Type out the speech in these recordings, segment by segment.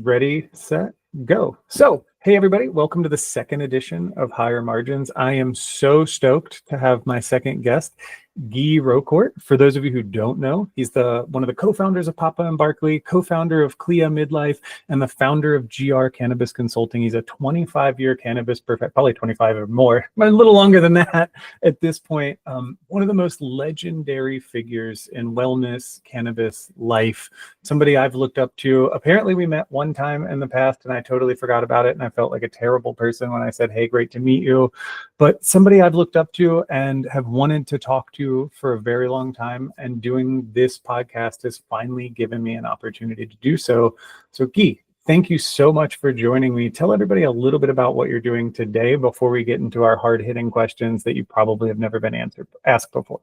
Ready, set, go. So, hey everybody, welcome to the second edition of Higher Margins. I am so stoked to have my second guest, Guy Rocourt. For those of you who don't know, he's one of the co-founders of Papa and Barkley, co-founder of Clea Midlife, and the founder of GR Cannabis Consulting. He's a 25-year cannabis perfect, probably 25 or more, but a little longer than that at this point. One of the most legendary figures in wellness, cannabis, life. Somebody I've looked up to. Apparently we met one time in the past and I totally forgot about it. And I felt like a terrible person when I said, hey, great to meet you. But somebody I've looked up to and have wanted to talk to for a very long time, and doing this podcast has finally given me an opportunity to do so. So Guy, thank you so much for joining me. Tell everybody a little bit about what you're doing today before we get into our hard-hitting questions that you probably have never been asked before.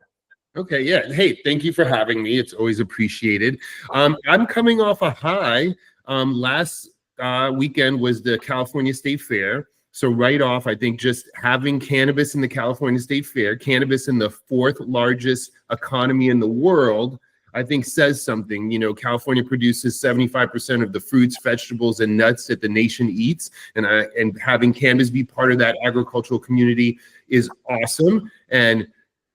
Okay, yeah. Hey, thank you for having me. It's always appreciated. I'm coming off a high. Last weekend was the California State Fair. So right off, I think just having cannabis in the California State Fair, cannabis in the fourth largest economy in the world, I think says something. You know, California produces 75% of the fruits, vegetables, and nuts that the nation eats. And having cannabis be part of that agricultural community is awesome. And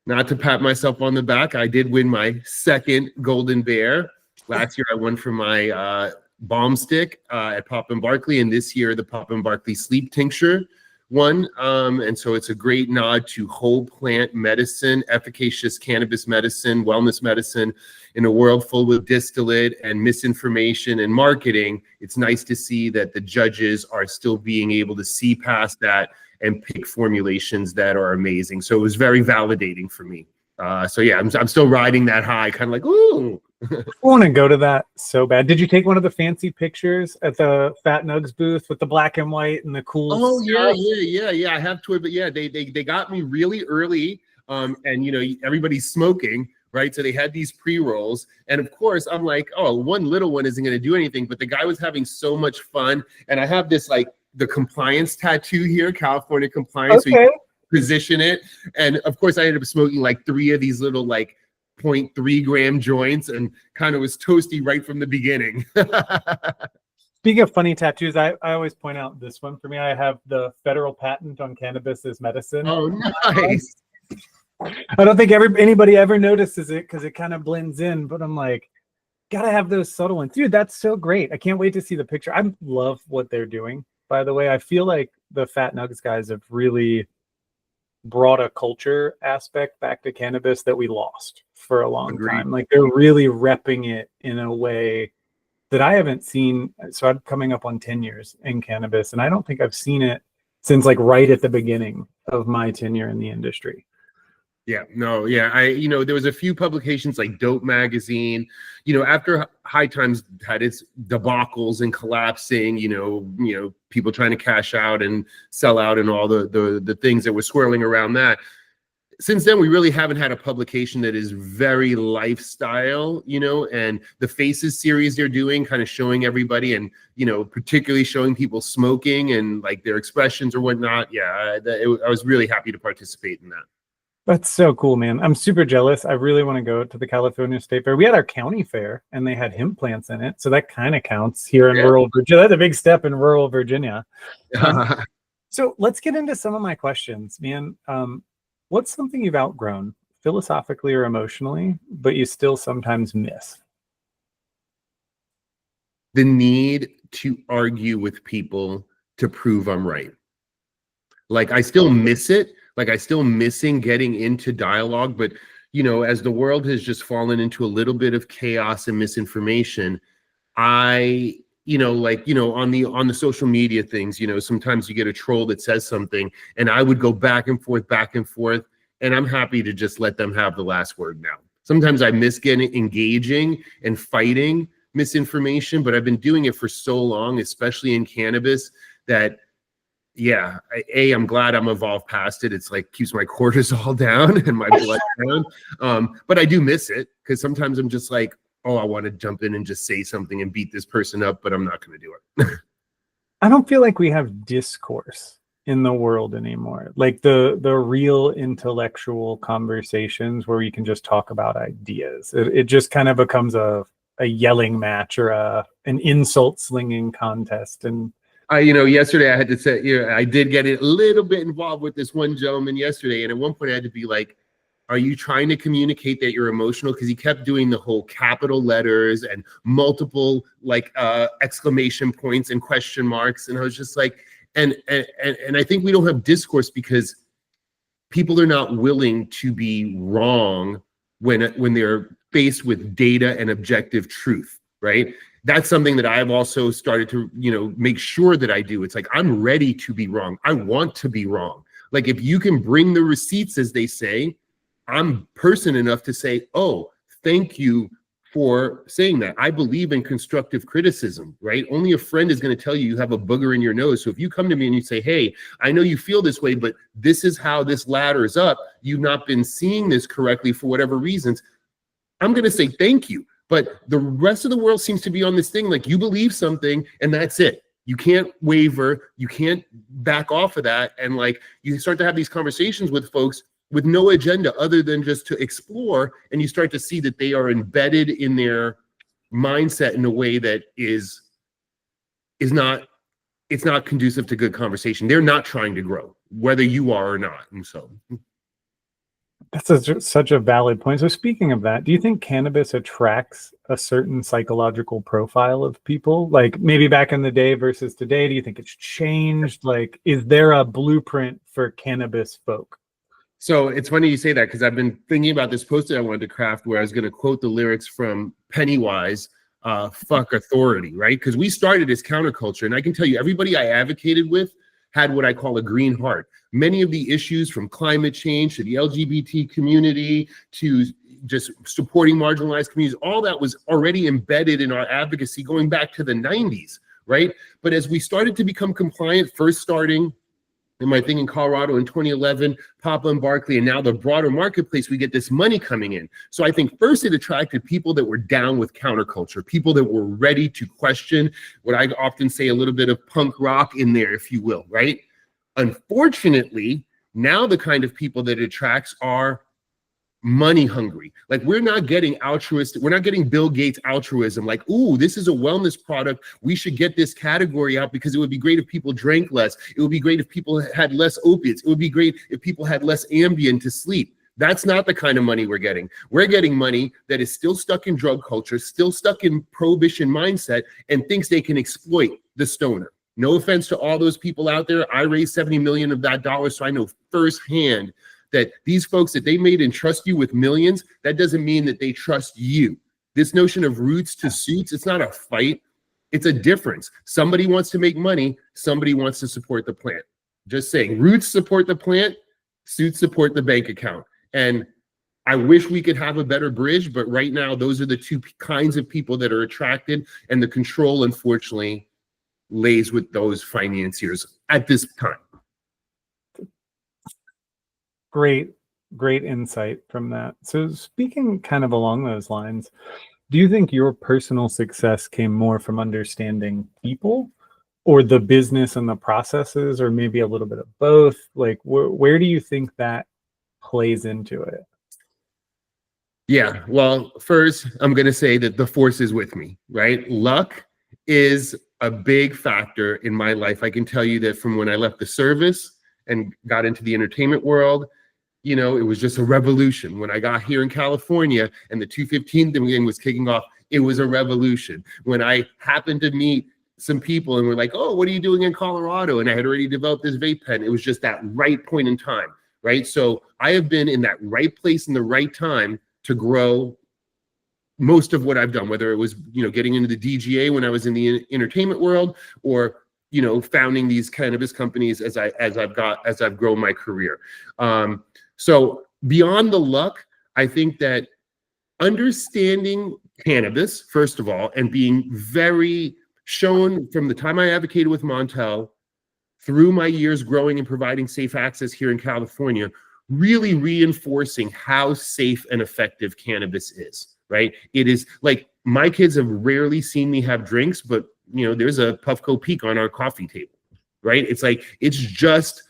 not to pat myself on the back, I did win my second Golden Bear. Last year, I won for my Balm Stick at Papa and Barkley, and this year the Papa and Barkley Sleep Tincture won. And so it's a great nod to whole plant medicine, efficacious cannabis medicine, wellness medicine in a world full of distillate and misinformation and marketing. It's nice to see that the judges are still being able to see past that and pick formulations that are amazing. So it was very validating for me. So yeah, I'm still riding that high, kind of like, ooh. I want to go to that so bad. Did you take one of the fancy pictures at the Fat Nugs booth with the black and white and the cool stuff? Yeah. I have to, but yeah, they got me really early. And you know, everybody's smoking, right? So they had these pre-rolls, and of course, I'm like, oh, one little one isn't going to do anything. But the guy was having so much fun, and I have this like the compliance tattoo here, California compliance. Okay. So you position it, and of course, I ended up smoking like 3 of these little like 0.3 gram joints and kind of was toasty right from the beginning. Speaking of funny tattoos, I always point out this one for me. I have the federal patent on cannabis as medicine. Oh, nice. I don't think anybody ever notices it because it kind of blends in, but I'm like, gotta have those subtle ones. Dude, that's so great. I can't wait to see the picture. I love what they're doing, by the way. I feel like the Fat Nugs guys have really brought a culture aspect back to cannabis that we lost for a long time. Like they're really repping it in a way that I haven't seen. So I'm coming up on 10 years in cannabis, and I don't think I've seen it since like right at the beginning of my tenure in the industry. Yeah, no, yeah. There was a few publications like Dope Magazine, after High Times had its debacles and collapsing, people trying to cash out and sell out and all the things that were swirling around that. Since then, we really haven't had a publication that is very lifestyle, and the Faces series they're doing, kind of showing everybody and, particularly showing people smoking and like their expressions or whatnot. Yeah, I was really happy to participate in that. That's so cool, man. I'm super jealous. I really want to go to the California State Fair. We had our county fair and they had hemp plants in it. So that kind of counts here in rural Virginia. That's a big step in rural Virginia. So let's get into some of my questions, man. What's something you've outgrown philosophically or emotionally, but you still sometimes miss? The need to argue with people to prove I'm right. Like I still miss it. Like I still missing getting into dialogue, but as the world has just fallen into a little bit of chaos and misinformation, on the social media things, sometimes you get a troll that says something and I would go back and forth, and I'm happy to just let them have the last word now. Sometimes I miss engaging and fighting misinformation, but I've been doing it for so long, especially in cannabis, that yeah, I'm glad I'm evolved past it. It's like keeps my cortisol down and my blood down. But I do miss it because sometimes I'm just like, oh, I want to jump in and just say something and beat this person up, but I'm not going to do it. I don't feel like we have discourse in the world anymore. Like the real intellectual conversations where you can just talk about ideas. It just kind of becomes a a yelling match or an insult slinging contest. And yesterday I had to say, I did get a little bit involved with this one gentleman yesterday. And at one point I had to be like, are you trying to communicate that you're emotional? Because he kept doing the whole capital letters and multiple exclamation points and question marks. And I was just like, and I think we don't have discourse because people are not willing to be wrong when they're faced with data and objective truth, right? That's something that I've also started to, make sure that I do. It's like, I'm ready to be wrong. I want to be wrong. Like, if you can bring the receipts, as they say, I'm person enough to say, oh, thank you for saying that. I believe in constructive criticism, right? Only a friend is going to tell you have a booger in your nose. So if you come to me and you say, hey, I know you feel this way, but this is how this ladders up. You've not been seeing this correctly for whatever reasons. I'm going to say thank you. But the rest of the world seems to be on this thing like you believe something and that's it. You can't waver. You can't back off of that. And you start to have these conversations with folks with no agenda other than just to explore. And you start to see that they are embedded in their mindset in a way that is not, it's not conducive to good conversation. They're not trying to grow, whether you are or not. And so that's such a valid point. So speaking of that, do you think cannabis attracts a certain psychological profile of people? Like maybe back in the day versus today, do you think it's changed? Like, is there a blueprint for cannabis folk? So it's funny you say that because I've been thinking about this poster I wanted to craft where I was going to quote the lyrics from Pennywise, fuck authority, right? Because we started as counterculture. And I can tell you, everybody I advocated with had what I call a green heart. Many of the issues from climate change to the LGBT community to just supporting marginalized communities, all that was already embedded in our advocacy going back to the 90s, right? But as we started to become compliant, first starting in my thing in Colorado in 2011, Papa and Barkley, and now the broader marketplace, we get this money coming in. So I think first it attracted people that were down with counterculture, people that were ready to question what I often say, a little bit of punk rock in there, if you will, right? Unfortunately, now the kind of people that it attracts are money hungry. Like, we're not getting altruistic. We're not getting Bill Gates altruism. Like, ooh, this is a wellness product. We should get this category out because it would be great if people drank less. It would be great if people had less opiates. It would be great if people had less Ambien to sleep. That's not the kind of money we're getting. We're getting money that is still stuck in drug culture, still stuck in prohibition mindset, and thinks they can exploit the stoner. No offense to all those people out there. I raised 70 million of that dollar, so I know firsthand that these folks that they made entrust you with millions, that doesn't mean that they trust you. This notion of roots to suits, it's not a fight. It's a difference. Somebody wants to make money. Somebody wants to support the plant. Just saying, roots support the plant, suits support the bank account. And I wish we could have a better bridge, but right now, those are the two kinds of people that are attracted, and the control, unfortunately, lays with those financiers at this time. Great insight from that. So speaking kind of along those lines, do you think your personal success came more from understanding people or the business and the processes, or maybe a little bit of both? Like, where do you think that plays into it? Yeah, well, first, I'm going to say that the force is with me, right? Luck is a big factor in my life. I can tell you that from when I left the service and got into the entertainment world, it was just a revolution. When I got here in California and the 215 thing was kicking off, it was a revolution. When I happened to meet some people and were like, oh, what are you doing in Colorado? And I had already developed this vape pen. It was just that right point in time, right? So I have been in that right place in the right time to grow most of what I've done, whether it was, getting into the DGA when I was in the entertainment world, or, founding these cannabis companies as I've grown my career. So beyond the luck, I think that understanding cannabis, first of all, and being very shown from the time I advocated with Montel through my years growing and providing safe access here in California, really reinforcing how safe and effective cannabis is, right? It is like, my kids have rarely seen me have drinks, but there's a Puffco Peak on our coffee table, right? It's like, it's just,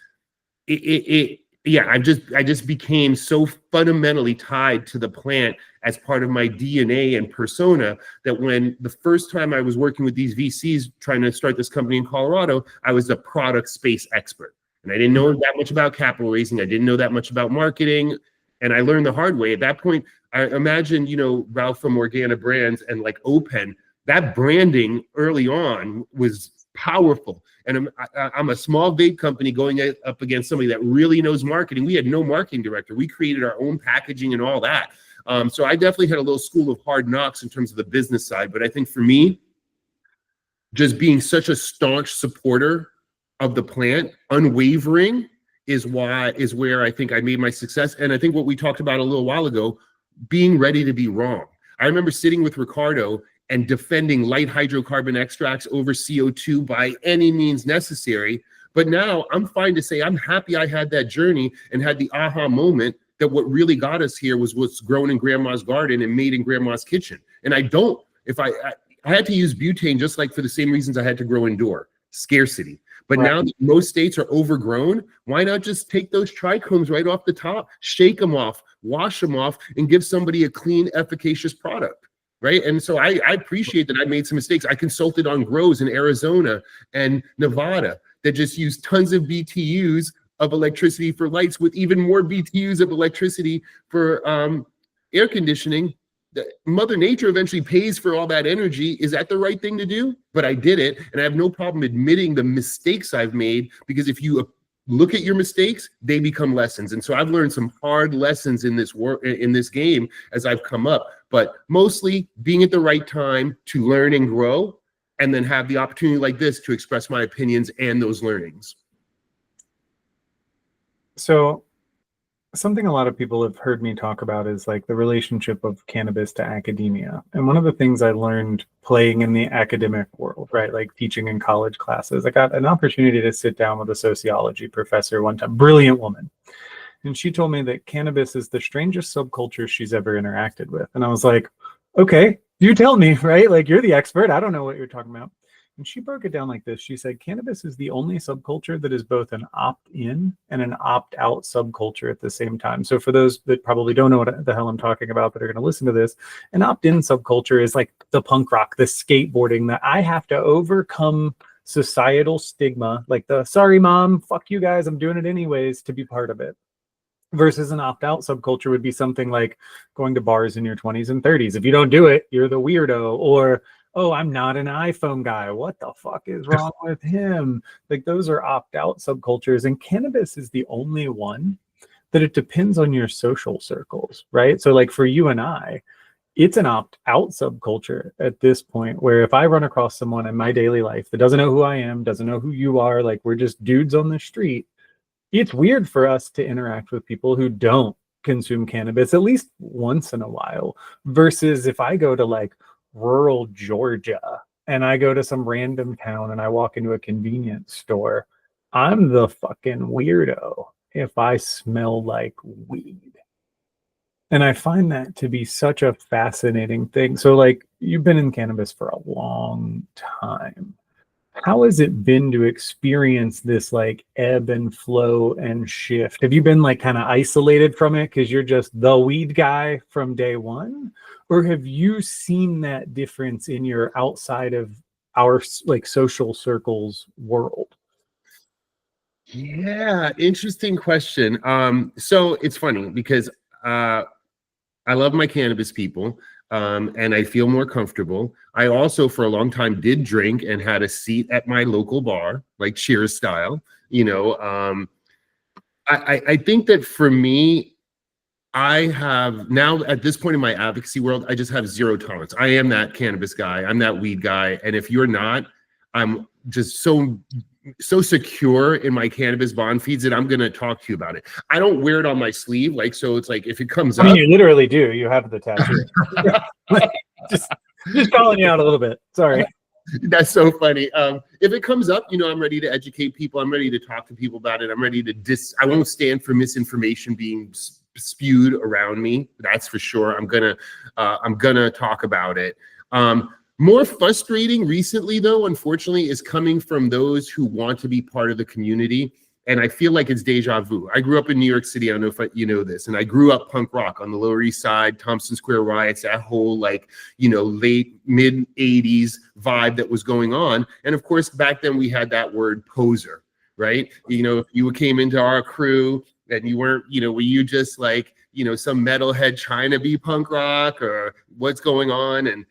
yeah, I just became so fundamentally tied to the plant as part of my DNA and persona that when the first time I was working with these VCs trying to start this company in Colorado, I was a product space expert. And I didn't know that much about capital raising. I didn't know that much about marketing. And I learned the hard way. At that point, I imagine, you know, Ralph from Organa Brands and like Open, that branding early on was powerful. And I'm a small vape company going up against somebody that really knows marketing. We had no marketing director. We created our own packaging and all that. So I definitely had a little school of hard knocks in terms of the business side. But I think for me, just being such a staunch supporter of the plant, unwavering, is where I think I made my success. And I think what we talked about a little while ago, being ready to be wrong. I remember sitting with Ricardo and defending light hydrocarbon extracts over CO2 by any means necessary. But now I'm fine to say I'm happy I had that journey and had the aha moment that what really got us here was what's grown in grandma's garden and made in grandma's kitchen. And I had to use butane just like for the same reasons I had to grow indoor, scarcity. But Right. now that most states are overgrown, why not just take those trichomes right off the top, shake them off, wash them off, and give somebody a clean, efficacious product? Right. And so I appreciate that I made some mistakes. I consulted on grows in Arizona and Nevada that just use tons of BTUs of electricity for lights with even more BTUs of electricity for air conditioning. Mother Nature eventually pays for all that energy. Is that the right thing to do? But I did it. And I have no problem admitting the mistakes I've made, because if you look at your mistakes, they become lessons. And so I've learned some hard lessons in this game as I've come up, but mostly being at the right time to learn and grow, and then have the opportunity like this to express my opinions and those learnings. So something a lot of people have heard me talk about is like the relationship of cannabis to academia. And one of the things I learned playing in the academic world, right, like teaching in college classes, I got an opportunity to sit down with a sociology professor one time, brilliant woman. And she told me that cannabis is the strangest subculture she's ever interacted with. And I was like, okay, you tell me, right? Like, you're the expert. I don't know what you're talking about. And she broke it down like this. She said, cannabis is the only subculture that is both an opt-in and an opt-out subculture at the same time. So for those that probably don't know what the hell I'm talking about, that are going to listen to this, an opt-in subculture is like the punk rock, the skateboarding, that I have to overcome societal stigma, like the sorry mom, fuck you guys, I'm doing it anyways, to be part of it. Versus an opt-out subculture would be something like going to bars in your 20s and 30s. If you don't do it, you're the weirdo. Or, oh, I'm not an iPhone guy. What the fuck is wrong with him? Like, those are opt-out subcultures. And cannabis is the only one that it depends on your social circles, right? So like for you and I, it's an opt-out subculture at this point, where if I run across someone in my daily life that doesn't know who I am, doesn't know who you are, like we're just dudes on the street, it's weird for us to interact with people who don't consume cannabis at least once in a while, versus if I go to like rural Georgia and I go to some random town and I walk into a convenience store, I'm the fucking weirdo if I smell like weed. And I find that to be such a fascinating thing. So like, you've been in cannabis for a long time. How has it been to experience this like ebb and flow and shift? Have you been like kind of isolated from it because you're just the weed guy from day one? Or have you seen that difference in your outside of our like social circles world? Yeah, interesting question. So it's funny because I love my cannabis people, and I feel more comfortable. I also, for a long time, did drink and had a seat at my local bar, like Cheers style. You know, I think that for me, I have now at this point in my advocacy world, I just have zero tolerance. I am that cannabis guy. I'm that weed guy. And if you're not, I'm just so secure in my cannabis bond feeds that I'm going to talk to you about it. I don't wear it on my sleeve. Like, so it's like, if it comes up. I mean, you literally do. You have the tattoo. Like, just calling you out a little bit. Sorry. That's so funny. If it comes up, you know, I'm ready to educate people. I'm ready to talk to people about it. I'm ready to I won't stand for misinformation being spewed around me. That's for sure. I'm gonna talk about it. More frustrating recently, though, unfortunately, is coming from those who want to be part of the community And I feel like it's deja vu. I grew up in New York City. I don't know if you know this. And I grew up punk rock on the Lower East Side, Thompson Square riots, that whole like, late mid 80s vibe that was going on. And of course, back then we had that word poser, right? If you came into our crew and you weren't, were you just like, some metalhead trying to be punk rock or what's going on? And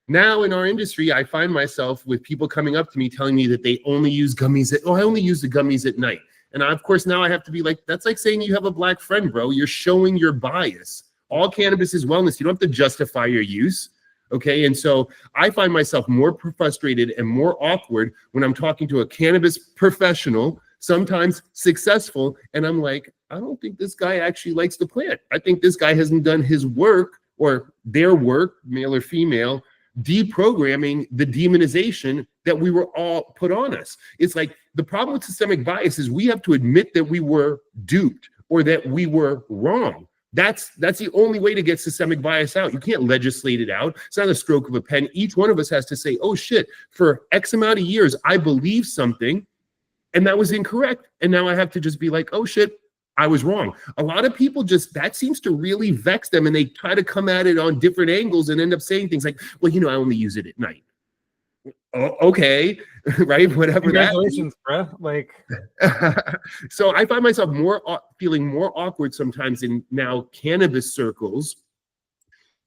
now in our industry, I find myself with people coming up to me telling me that they only use gummies. I only use the gummies at night. And of course, now I have to be like, that's like saying you have a black friend, bro. You're showing your bias. All cannabis is wellness. You don't have to justify your use. Okay. And so I find myself more frustrated and more awkward when I'm talking to a cannabis professional, sometimes successful. And I'm like, I don't think this guy actually likes the plant. I think this guy hasn't done his work or their work, male or female, deprogramming the demonization that we were all put on us. It's like the problem with systemic bias is we have to admit that we were duped or that we were wrong. That's the only way to get systemic bias out. You can't legislate it out. It's not a stroke of a pen. Each one of us has to say, oh shit, for X amount of years, I believed something and that was incorrect. And now I have to just be like, oh shit, I was wrong. A lot of people that seems to really vex them and they try to come at it on different angles and end up saying things like, well, I only use it at night. Oh, okay, right? Whatever. Congratulations, bro. Like, so I find myself feeling more awkward sometimes in now cannabis circles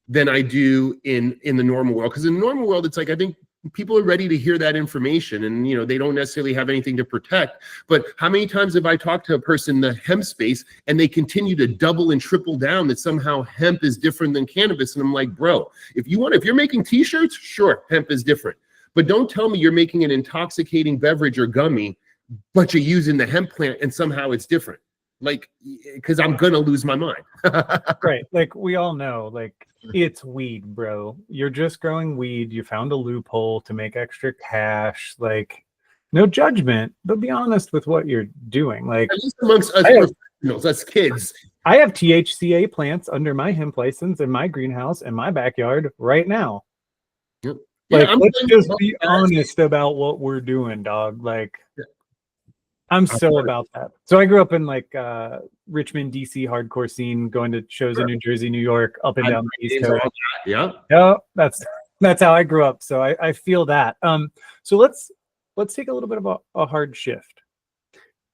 than I do in the normal world. Because in the normal world, it's like I think people are ready to hear that information, and they don't necessarily have anything to protect. But how many times have I talked to a person in the hemp space and they continue to double and triple down that somehow hemp is different than cannabis? And I'm like, bro, if you're making t-shirts, sure, hemp is different. But don't tell me you're making an intoxicating beverage or gummy, but you're using the hemp plant and somehow it's different. Like, because I'm gonna lose my mind. right. Like we all know, like it's weed, bro. You're just growing weed. You found a loophole to make extra cash. Like, no judgment, but be honest with what you're doing. Like, at least amongst us professionals, us kids. I have THCA plants under my hemp license in my greenhouse in my backyard right now. Yep. Like, let's just be honest about what we're doing, dog. Like, I'm so about that. So I grew up in like Richmond, DC hardcore scene, going to shows in New Jersey, New York, up and down the East Coast. Yeah, that's how I grew up. So I feel that. So let's take a little bit of a hard shift.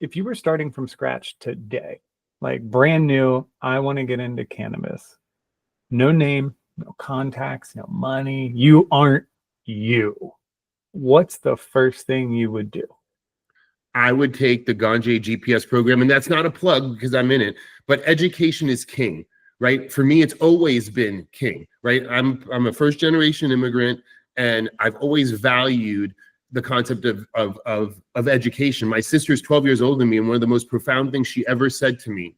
If you were starting from scratch today, like brand new, I want to get into cannabis. No name, no contacts, no money. You aren't you. What's the first thing you would do? I would take the Ganja GPS program, and that's not a plug because I'm in it, but education is king, right? For me, it's always been king, right? I'm a first generation immigrant, and I've always valued the concept of education. My sister's 12 years older than me, and one of the most profound things she ever said to me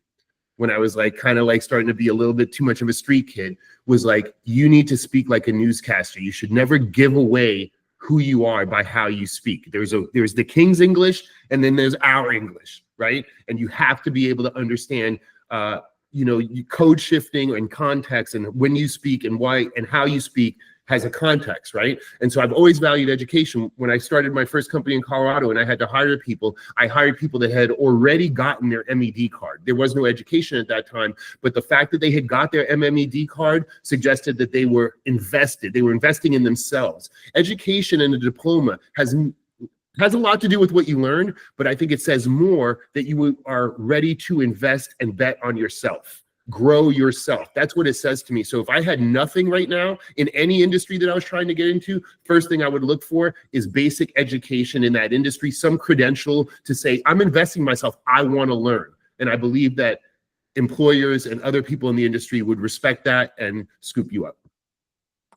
when I was like kind of like starting to be a little bit too much of a street kid was like, you need to speak like a newscaster. You should never give away who you are by how you speak. There's the King's English, and then there's our English, right? And you have to be able to understand, code shifting and context, and when you speak and why and how you speak has a context, right? And so I've always valued education. When I started my first company in Colorado and I had to hire people, I hired people that had already gotten their MED card. There was no education at that time, but the fact that they had got their MMED card suggested that they were invested. They were investing in themselves. Education and a diploma has a lot to do with what you learn, but I think it says more that you are ready to invest and bet on yourself. Grow yourself. That's what it says to me. So if I had nothing right now in any industry that I was trying to get into, first thing I would look for is basic education in that industry, some credential to say, I'm investing myself. I want to learn. And I believe that employers and other people in the industry would respect that and scoop you up.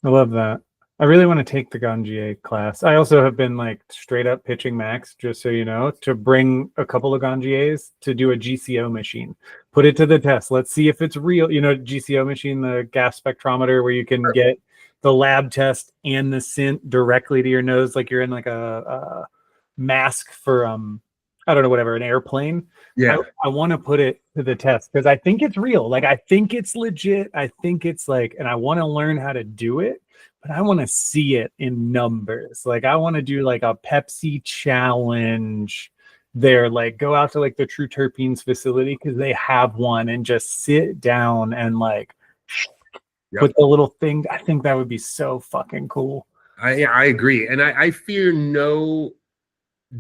I love that. I really want to take the Ganja class. I also have been like straight up pitching Max, just so you know, to bring a couple of Ganjas to do a GCO machine. Put it to the test. Let's see if it's real. You know, GCO machine, the gas spectrometer where you can get the lab test and the scent directly to your nose, like you're in like a mask for I don't know, whatever, an airplane. Yeah. I want to put it to the test because I think it's real. Like I think it's legit. I think it's like, and I want to learn how to do it. But I want to see it in numbers. Like I want to do like a Pepsi challenge there. Like, go out to like the True Terpenes facility because they have one, and just sit down and like with the little thing. I think that would be so fucking cool. I agree. And I fear no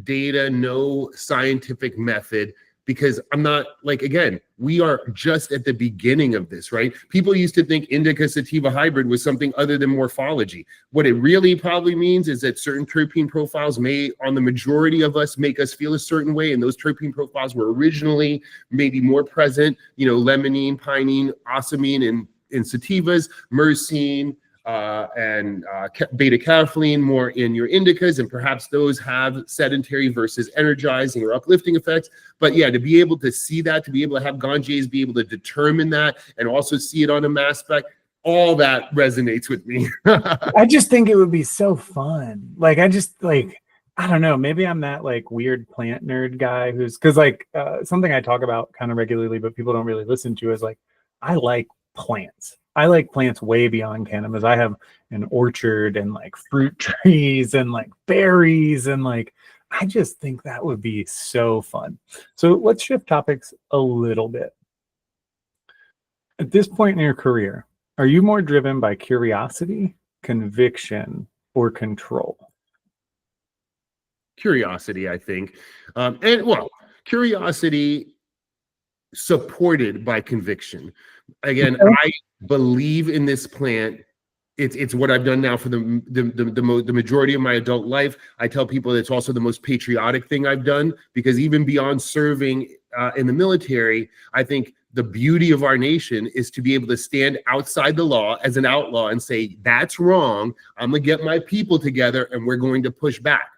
data, no scientific method, because I'm not, like, again, we are just at the beginning of this, right? People used to think indica sativa hybrid was something other than morphology. What it really probably means is that certain terpene profiles may, on the majority of us, make us feel a certain way. And those terpene profiles were originally maybe more present, you know, limonene, pinene, ocimene in sativas, myrcene, and beta caffeine more in your indicas, and perhaps those have sedentary versus energizing or uplifting effects. But yeah, to be able to see that, to be able to have ganjés be able to determine that, and also see it on a mass spec, all that resonates with me. I just think it would be so fun. Like, I just like, I don't know, maybe I'm that like weird plant nerd guy who's, because like something I talk about kind of regularly, but people don't really listen to, is like, I like plants. I like plants way beyond cannabis. I have an orchard and like fruit trees and like berries, and like, I just think that would be so fun. So let's shift topics a little bit. At this point in your career, are you more driven by curiosity, conviction, or control? Curiosity, I think. And well, curiosity supported by conviction. Again, I believe in this plant. It's what I've done now for the majority of my adult life. I tell people it's also the most patriotic thing I've done, because even beyond serving in the military, I think the beauty of our nation is to be able to stand outside the law as an outlaw and say, that's wrong. I'm gonna get my people together and we're going to push back.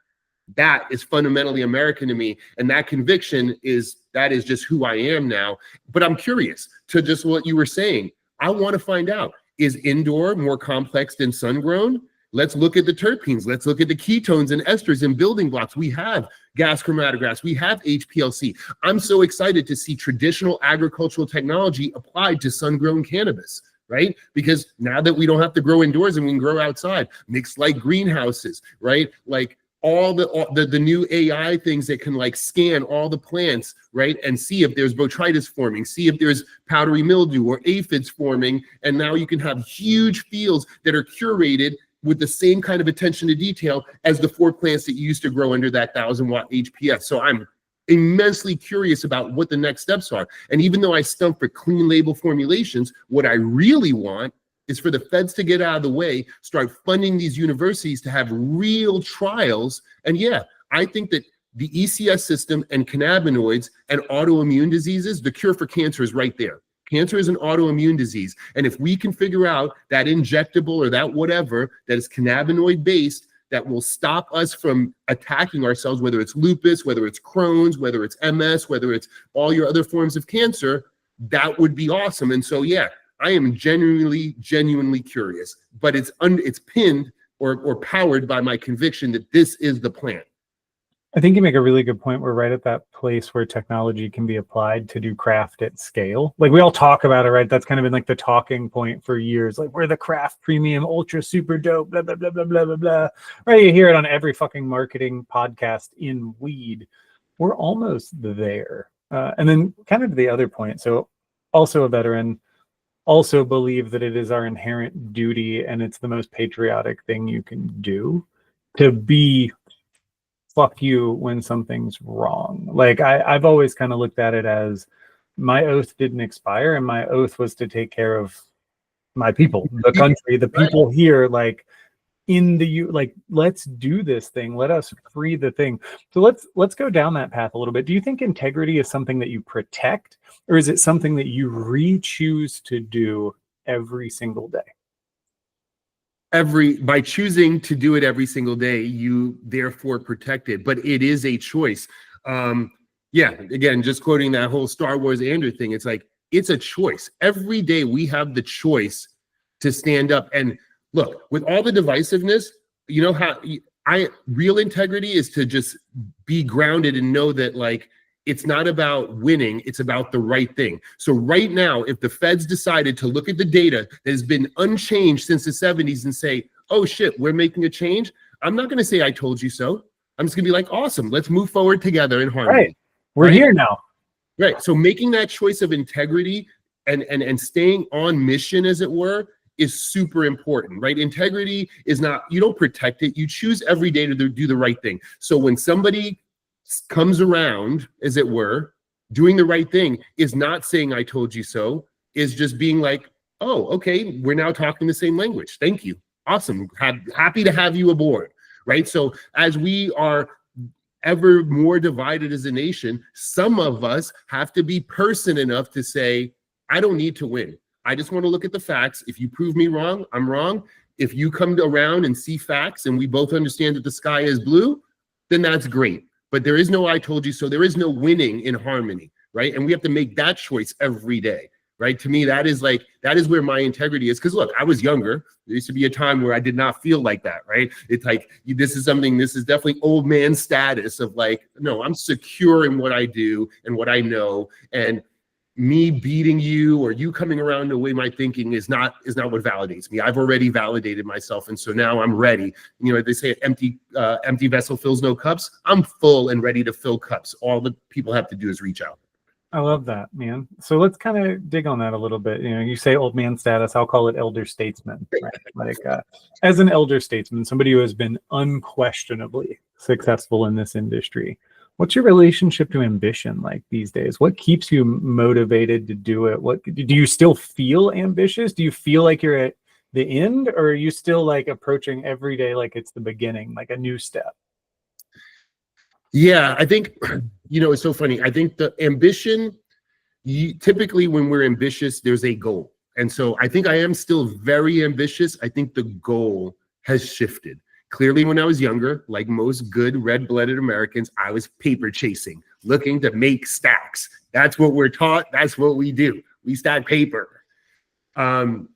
That is fundamentally American to me. And that conviction is just who I am now. But I'm curious to just what you were saying. I want to find out, is indoor more complex than sun-grown? Let's look at the terpenes. Let's look at the ketones and esters and building blocks. We have gas chromatographs. We have HPLC. I'm so excited to see traditional agricultural technology applied to sun-grown cannabis, right? Because now that we don't have to grow indoors and we can grow outside, mixed light greenhouses, right? Like, all the new AI things that can like scan all the plants, right? And see if there's botrytis forming, see if there's powdery mildew or aphids forming. And now you can have huge fields that are curated with the same kind of attention to detail as the 4 plants that you used to grow under that 1,000-watt HPS. So I'm immensely curious about what the next steps are. And even though I stump for clean label formulations, what I really want is for the feds to get out of the way, start funding these universities to have real trials. And yeah, I think that the ECS system and cannabinoids and autoimmune diseases, the cure for cancer is right there. Cancer is an autoimmune disease. And if we can figure out that injectable or that whatever that is cannabinoid based, that will stop us from attacking ourselves, whether it's lupus, whether it's Crohn's, whether it's MS, whether it's all your other forms of cancer, that would be awesome. And so, yeah, I am genuinely curious, but it's pinned or powered by my conviction that this is the plan. I think you make a really good point. We're right at that place where technology can be applied to do craft at scale. Like, we all talk about it, right? That's kind of been like the talking point for years. Like, we're the craft premium ultra super dope, blah, blah, blah, blah, blah, blah, blah. Right? You hear it on every fucking marketing podcast in weed. We're almost there. And then kind of to the other point. So also a veteran, also believe that it is our inherent duty, and it's the most patriotic thing you can do, to be fuck you when something's wrong. Like, I've always kind of looked at it as my oath didn't expire, and my oath was to take care of my people, the country, the people here, like in the like, let's do this thing, let us free the thing. So let's go down that path a little bit. Do you think integrity is something that you protect, or is it something that you re-choose to do every single day? By choosing to do it every single day, you therefore protect it, but it is a choice. Yeah, again, just quoting that whole Star Wars Andrew thing, it's like, it's a choice. Every day we have the choice to stand up. And look, with all the divisiveness, you know how real integrity is to just be grounded and know that, like, it's not about winning, it's about the right thing. So right now, if the feds decided to look at the data that has been unchanged since the 70s and say, oh shit, we're making a change, I'm not going to say I told you so. I'm just gonna be like, awesome, let's move forward together in harmony. Right. We're here now. Right. So making that choice of integrity and staying on mission, as it were, is super important, right? Integrity is not, you don't protect it. You choose every day to do the right thing. So when somebody comes around, as it were, doing the right thing is not saying I told you so, is just being like, oh, okay, we're now talking the same language. Thank you. Awesome. Happy to have you aboard, right? So as we are ever more divided as a nation, some of us have to be person enough to say, I don't need to win. I just want to look at the facts. If you prove me wrong, I'm wrong. If you come around and see facts and we both understand that the sky is blue, then that's great. But there is no I told you so. There is no winning in harmony, right? And we have to make that choice every day, right? To me, that is where my integrity is. Because look, I was younger. There used to be a time where I did not feel like that, right? It's like, this is definitely old man status of like, no, I'm secure in what I do and what I know. And me beating you or you coming around the way my thinking is not what validates me. I've already validated myself, and so now I'm ready. You know, they say empty vessel fills no cups. I'm full and ready to fill cups. All the people have to do is reach out. I love that, man. So let's kind of dig on that a little bit. You know, you say old man status. I'll call it elder statesman. Right? Like, as an elder statesman, somebody who has been unquestionably successful in this industry, what's your relationship to ambition like these days? What keeps you motivated to do it? What do you still feel ambitious? Do you feel like you're at the end, or are you still like approaching every day like it's the beginning, like a new step? Yeah, I think, you know, it's so funny. I think the ambition, typically when we're ambitious, there's a goal. And so I think I am still very ambitious. I think the goal has shifted. Clearly, when I was younger, like most good red-blooded Americans, I was paper chasing, looking to make stacks. That's what we're taught. That's what we do. We stack paper. I'm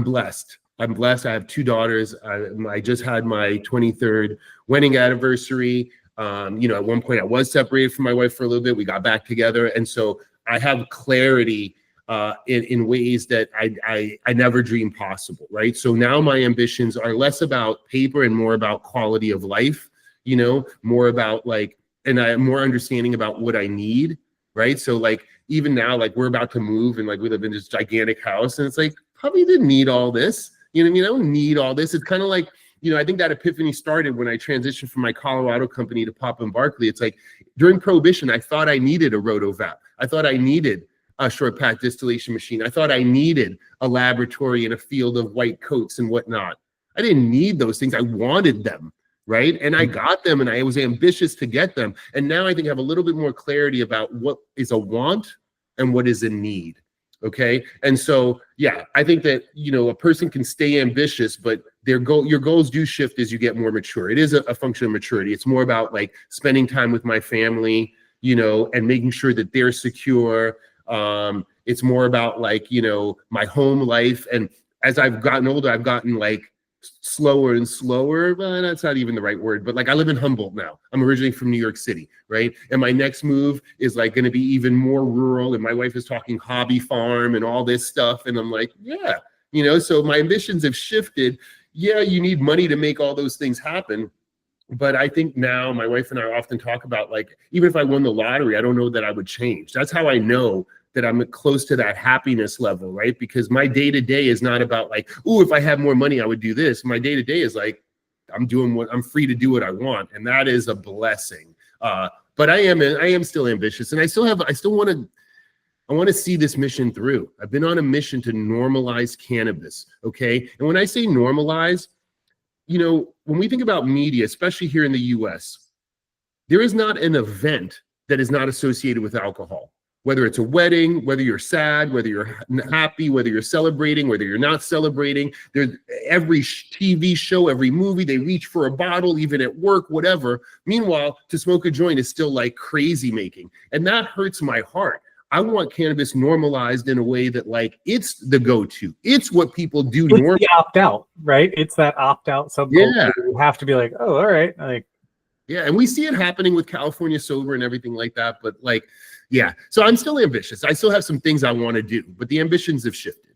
blessed. I'm blessed. I have 2 daughters. I just had my 23rd wedding anniversary. You know, at one point I was separated from my wife for a little bit. We got back together. And so I have clarity in ways that I never dreamed possible, right? So now my ambitions are less about paper and more about quality of life, you know, more about like, and I have more understanding about what I need, right? So like, even now, like we're about to move and like we live in this gigantic house and it's like, probably didn't need all this, you know what I mean? I don't need all this. It's kind of like, you know, I think that epiphany started when I transitioned from my Colorado company to Pop and Barkley. It's like during Prohibition, I thought I needed a rotovap. I thought I needed a short pack distillation machine. I thought I needed a laboratory and a field of white coats and whatnot. I didn't need those things. I wanted them, right? And I got them and I was ambitious to get them. And now I think I have a little bit more clarity about what is a want and what is a need. Okay. And so, yeah, I think that, you know, a person can stay ambitious, but your goals do shift as you get more mature. It is a function of maturity. It's more about like spending time with my family, you know, and making sure that they're secure. It's more about like, you know, my home life. And as I've gotten older, I've gotten like slower and slower. Well, that's not even the right word, but like I live in Humboldt now. I'm originally from New York City, right? And my next move is like going to be even more rural. And my wife is talking hobby farm and all this stuff. And I'm like, yeah, you know, so my ambitions have shifted. Yeah, you need money to make all those things happen. But I think now my wife and I often talk about like, even if I won the lottery, I don't know that I would change. That's how I know that I'm close to that happiness level, right? Because my day-to-day is not about like, oh, if I have more money, I would do this. My day-to-day is like, I'm free to do what I want. And that is a blessing. But I am still ambitious and I want to see this mission through. I've been on a mission to normalize cannabis. Okay. And when I say normalize, you know, when we think about media, especially here in the US, there is not an event that is not associated with alcohol. Whether it's a wedding, whether you're sad, whether you're happy, whether you're celebrating, whether you're not celebrating, there's every TV show, every movie, they reach for a bottle, even at work, whatever. Meanwhile, to smoke a joint is still like crazy making. And that hurts my heart. I want cannabis normalized in a way that like it's the go-to. It's what people do. It's the opt-out, right? It's that opt-out subculture. Yeah. You have to be like, oh, all right. Like, yeah, and we see it happening with California Sober and everything like that. But like, yeah, so I'm still ambitious. I still have some things I want to do, but the ambitions have shifted.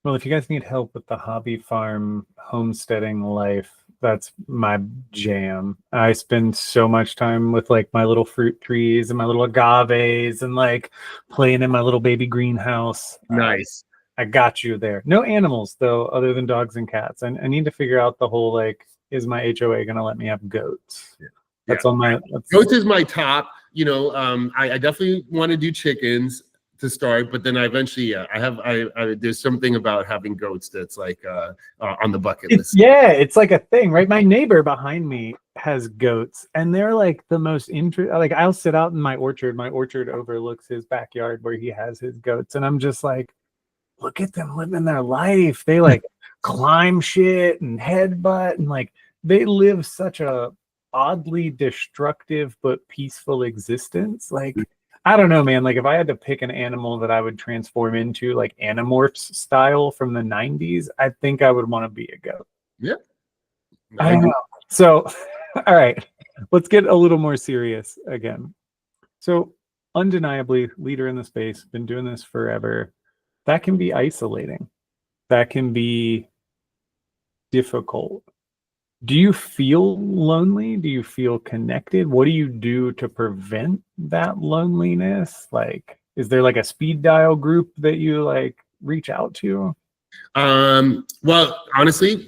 Well, if you guys need help with the hobby farm homesteading life, That's my jam. I spend so much time with like my little fruit trees and my little agaves and like playing in my little baby greenhouse. Nice. I got you there. No animals though, other than dogs and cats. I need to figure out the whole like, is my HOA going to let me have goats? Yeah. That's on my. Goats is my top. I definitely want to do chickens to start, but then I eventually, there's something about having goats that's like on the bucket list. Yeah, it's like a thing, right? My neighbor behind me has goats, and they're like the most interesting. Like I'll sit out in my orchard. My orchard overlooks his backyard where he has his goats, and I'm just like, look at them living their life. They like climb shit and headbutt, and like they live such a oddly destructive but peaceful existence. Like I don't know, man. Like if I had to pick an animal that I would transform into, like Animorphs style from the 90s, I think I would want to be a goat. Yeah. I don't know. So, all right, let's get a little more serious again. So, undeniably, leader in the space, been doing this forever. That can be isolating. That can be difficult. Do you feel lonely? Do you feel connected? What do you do to prevent that loneliness? Like, is there like a speed dial group that you like reach out to? Well, honestly,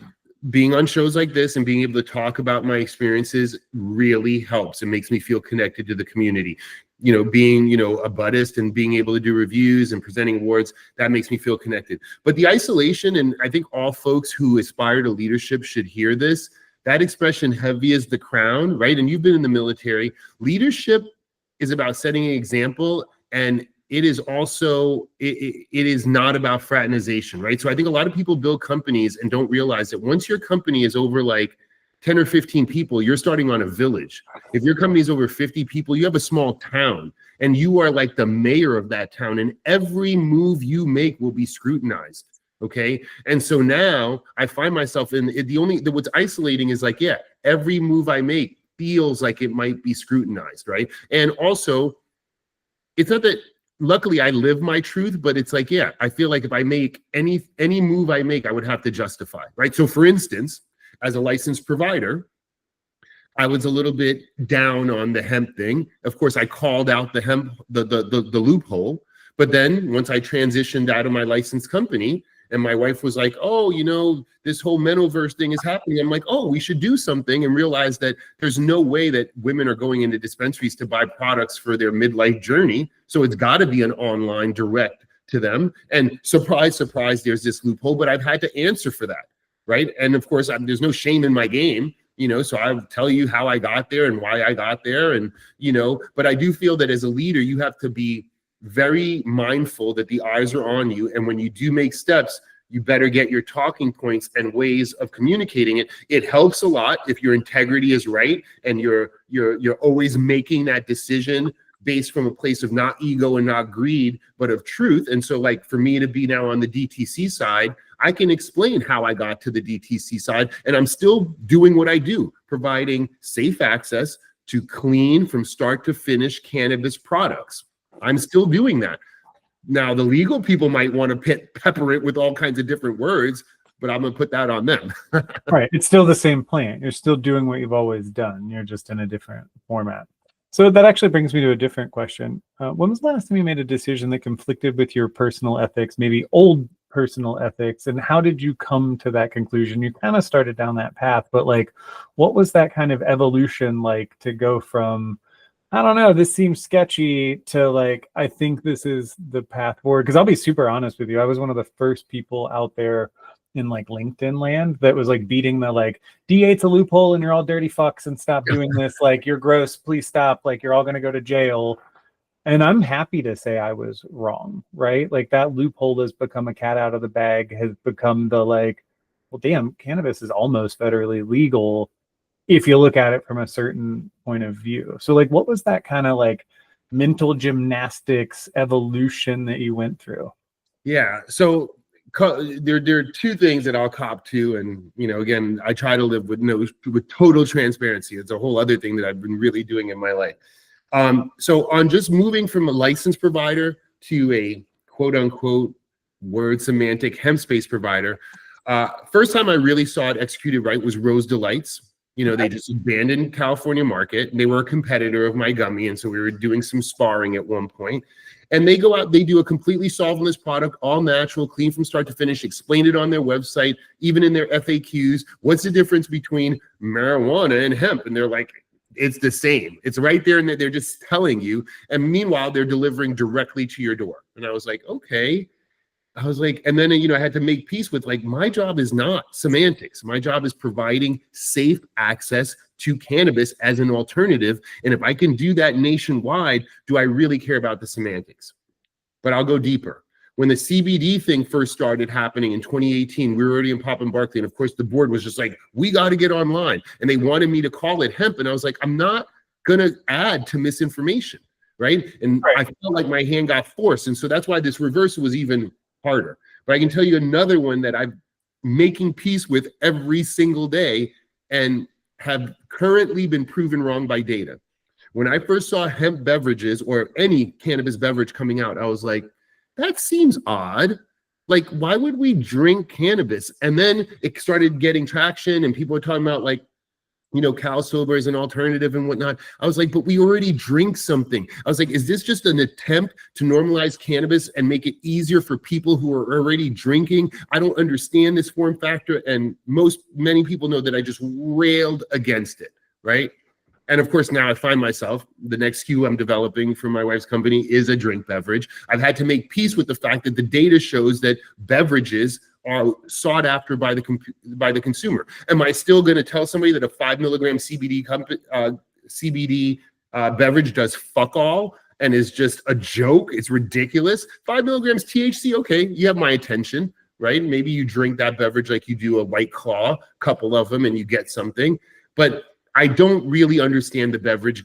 being on shows like this and being able to talk about my experiences really helps. It makes me feel connected to the community. Being, a Buddhist and being able to do reviews and presenting awards, that makes me feel connected. But the isolation, and I think all folks who aspire to leadership should hear this, that expression, heavy as the crown, right? And you've been in the military. Leadership is about setting an example, and it is also, it is not about fraternization, right? So I think a lot of people build companies and don't realize that once your company is over like 10 or 15 people, you're starting on a village. If your company is over 50 people, you have a small town, and you are like the mayor of that town, and every move you make will be scrutinized. Okay. And so now I find myself in what's isolating is like, yeah, every move I make feels like it might be scrutinized. Right. And also, it's not that luckily I live my truth, but it's like, yeah, I feel like if I make any move I make, I would have to justify. Right. So for instance, as a licensed provider, I was a little bit down on the hemp thing. Of course, I called out the hemp, the loophole. But then once I transitioned out of my licensed company, and my wife was like, oh, this whole Menoverse thing is happening. I'm like, oh, we should do something, and realize that there's no way that women are going into dispensaries to buy products for their midlife journey. So it's got to be an online direct to them. And surprise, surprise, there's this loophole, but I've had to answer for that, right? And of course, there's no shame in my game, so I'll tell you how I got there and why I got there. And, but I do feel that as a leader, you have to be very mindful that the eyes are on you. And when you do make steps, you better get your talking points and ways of communicating it. It helps a lot if your integrity is right and you're always making that decision based from a place of not ego and not greed, but of truth. And so like for me to be now on the DTC side, I can explain how I got to the DTC side, and I'm still doing what I do, providing safe access to clean from start to finish cannabis products. I'm still doing that. Now, the legal people might want to pepper it with all kinds of different words, but I'm going to put that on them. Right. It's still the same plant. You're still doing what you've always done. You're just in a different format. So that actually brings me to a different question. When was the last time you made a decision that conflicted with your personal ethics, maybe old personal ethics, and how did you come to that conclusion? You kind of started down that path, but like, what was that kind of evolution like to go from, I don't know, this seems sketchy, to like, I think this is the path forward? Because I'll be super honest with you, I was one of the first people out there in like LinkedIn land that was like beating the like, D8's a loophole and you're all dirty fucks and stop doing this. Like, you're gross, please stop. Like, you're all going to go to jail. And I'm happy to say I was wrong, right? Like that loophole has become a cat out of the bag, has become the like, well, damn, cannabis is almost federally legal if you look at it from a certain point of view. So like, what was that kind of like mental gymnastics evolution that you went through? Yeah. So there are two things that I'll cop to. And, again, I try to live with total transparency. It's a whole other thing that I've been really doing in my life. So on just moving from a licensed provider to a quote unquote word semantic hemp space provider, First time I really saw it executed right was Rose Delights. You know, they just abandoned California market. They were a competitor of My Gummy, and so we were doing some sparring at one point. And they go out, they do a completely solventless product, all natural, clean from start to finish, explain it on their website, even in their FAQs. What's the difference between marijuana and hemp? And they're like, it's the same. It's right there, and they're just telling you. And meanwhile, they're delivering directly to your door. And I was like, okay. I was like, and then, you know, I had to make peace with, like, my job is not semantics. My job is providing safe access to cannabis as an alternative. And if I can do that nationwide, do I really care about the semantics? But I'll go deeper. When the CBD thing first started happening in 2018, we were already in Pop and Barkley. And of course, the board was just like, we got to get online. And they wanted me to call it hemp. And I was like, I'm not going to add to misinformation, right? And I felt like my hand got forced. And so that's why this reversal was even harder. But I can tell you another one that I'm making peace with every single day and have currently been proven wrong by data. When I first saw hemp beverages or any cannabis beverage coming out, I was like, that seems odd. Like, why would we drink cannabis? And then it started getting traction and people were talking about, like, you know, Cal Sober is an alternative and whatnot. I was like, but we already drink something. I was like, is this just an attempt to normalize cannabis and make it easier for people who are already drinking? I don't understand this form factor. And many people know that I just railed against it, right? And of course, now I find myself, the next SKU I'm developing for my wife's company is a drink beverage. I've had to make peace with the fact that the data shows that beverages are sought after by the consumer. Am I still going to tell somebody that a 5 milligram CBD beverage does fuck all and is just a joke? It's ridiculous. 5 milligrams THC, okay, you have my attention, right? Maybe you drink that beverage like you do a White Claw, couple of them, and you get something. But I don't really understand the beverage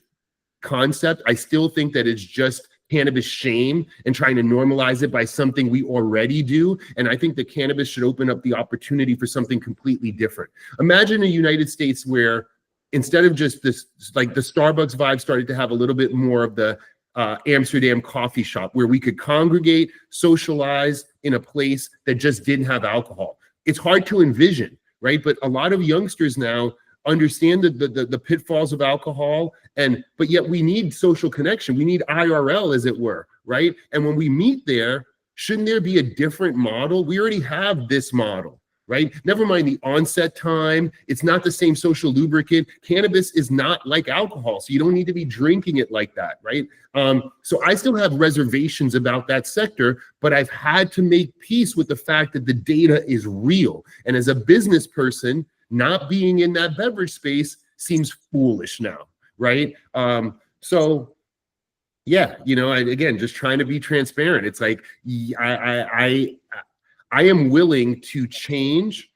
concept. I still think that it's just cannabis shame and trying to normalize it by something we already do. And I think that cannabis should open up the opportunity for something completely different. Imagine a United States where instead of just this, like the Starbucks vibe started to have a little bit more of the Amsterdam coffee shop where we could congregate, socialize in a place that just didn't have alcohol. It's hard to envision, right? But a lot of youngsters now understand the pitfalls of alcohol, but yet we need social connection. We need IRL, as it were, right? And when we meet there, shouldn't there be a different model? We already have this model, right? Never mind the onset time. It's not the same social lubricant. Cannabis is not like alcohol, so you don't need to be drinking it like that, right? So I still have reservations about that sector, but I've had to make peace with the fact that the data is real. And as a business person, not being in that beverage space seems foolish now, right? So yeah, you know, again, just trying to be transparent. It's like I am willing to change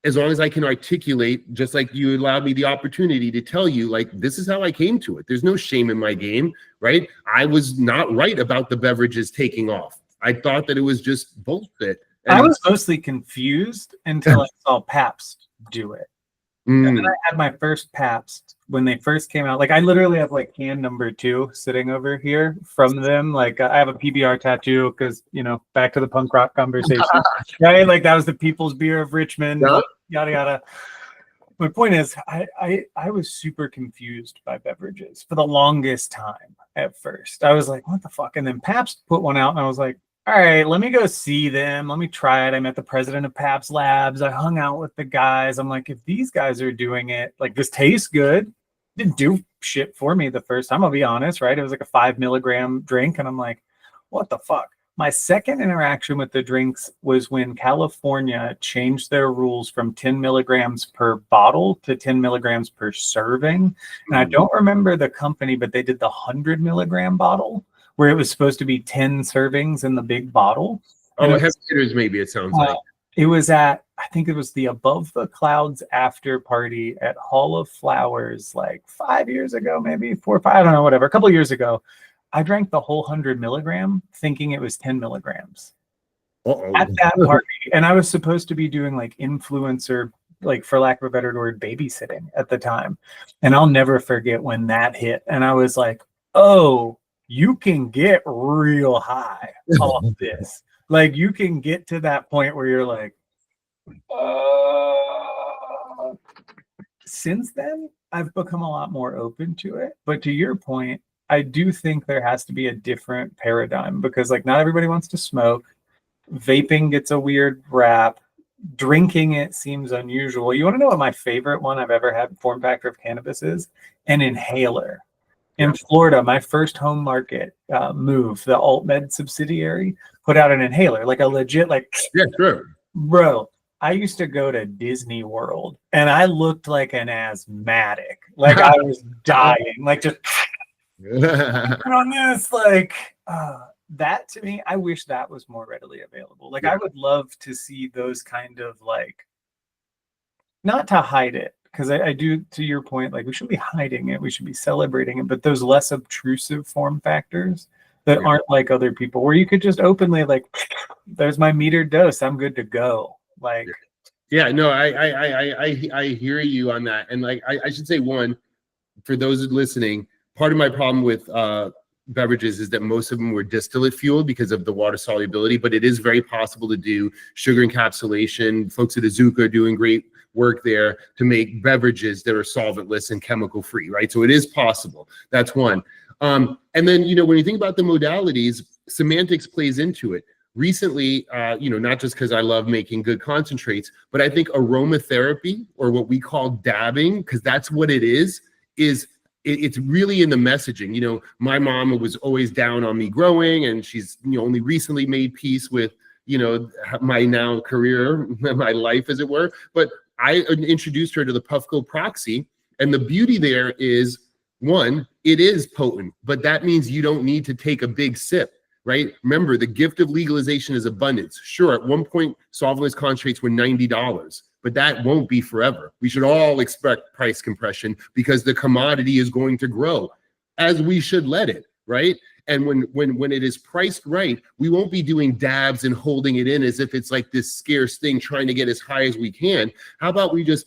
as long as I can articulate, just like you allowed me the opportunity to tell you, like, this is how I came to it. There's no shame in my game, right? I was not right about the beverages taking off. I thought that it was just bullshit. And I was mostly confused until I saw Pabst do it. And then I had my first Pabst when they first came out. Like, I literally have like can number 2 sitting over here from them. Like, I have a PBR tattoo because, you know, back to the punk rock conversation, right? Like, that was the people's beer of Richmond, yada yada. My point is, I was super confused by beverages for the longest time at first. I was like, what the fuck? And then Pabst put one out and I was like, all right, let me go see them. Let me try it. I met the president of Pabst Labs. I hung out with the guys. I'm like, if these guys are doing it, like, this tastes good. Didn't do shit for me the first time, I'll be honest, right? It was like a 5 milligram drink. And I'm like, what the fuck? My second interaction with the drinks was when California changed their rules from 10 milligrams per bottle to 10 milligrams per serving. And I don't remember the company, but they did the 100 milligram bottle, where it was supposed to be 10 servings in the big bottle. Oh, Hemp Hitters, maybe it sounds like. It was at, I think it was the Above the Clouds after party at Hall of Flowers, like 5 years ago, maybe 4 or 5, I don't know, whatever, a couple of years ago. I drank the whole 100 milligram thinking it was 10 milligrams at that party. And I was supposed to be doing like influencer, like, for lack of a better word, babysitting at the time. And I'll never forget when that hit. And I was like, oh, you can get real high off this. Like, you can get to that point where you're like, Since then, I've become a lot more open to it. But to your point, I do think there has to be a different paradigm because, like, not everybody wants to smoke. Vaping gets a weird rap. Drinking it seems unusual. You want to know what my favorite one I've ever had form factor of cannabis is? An inhaler. In Florida, my first home market move, the AltMed subsidiary, put out an inhaler, like a legit, like, Yeah, sure. bro. I used to go to Disney World and I looked like an asthmatic. Like I was dying. Like just on this, like that to me, I wish that was more readily available. Like I would love to see those kind of like, not to hide it, because I do, to your point, like we should be hiding it, we should be celebrating it, but those less obtrusive form factors that aren't like other people, where you could just openly like, there's my metered dose, I'm good to go. Like, yeah, no, I hear you on that, and like I should say one for those listening. Part of my problem with beverages is that most of them were distillate fueled because of the water solubility, but it is very possible to do sugar encapsulation. Folks at Azuka are doing great work there to make beverages that are solventless and chemical free, right? So it is possible. That's one. And then, you know, when you think about the modalities, semantics plays into it. Recently, you know, not just because I love making good concentrates, but I think aromatherapy, or what we call dabbing, because that's what it is it's really in the messaging. You know, my mom was always down on me growing, and she's, you know, only recently made peace with, you know, my now career, my life, as it were. But I introduced her to the Puffco Proxy, and the beauty there is, one, it is potent, but that means you don't need to take a big sip. Right? Remember, the gift of legalization is abundance. Sure, at one point, solventless concentrates were $90, but that won't be forever. We should all expect price compression because the commodity is going to grow, as we should let it, right? And when it is priced right, we won't be doing dabs and holding it in as if it's like this scarce thing, trying to get as high as we can. How about we just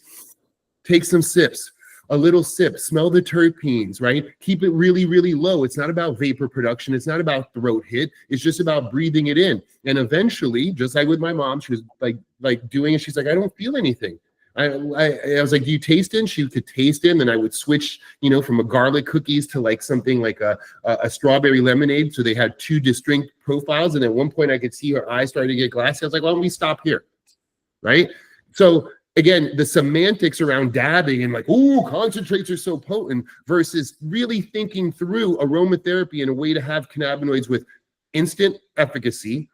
take some sips? A little sip, smell the terpenes, right? Keep it really, really low. It's not about vapor production. It's not about throat hit. It's just about breathing it in. And eventually, just like with my mom, she was like doing it. She's like, I don't feel anything. I was like, do you taste it? And she could taste it. And then I would switch, you know, from a garlic cookies to like something like a strawberry lemonade. So they had two distinct profiles. And at one point I could see her eyes starting to get glassy. I was like, why don't we stop here? Right? So again, the semantics around dabbing and like, oh, concentrates are so potent, versus really thinking through aromatherapy in a way to have cannabinoids with instant efficacy,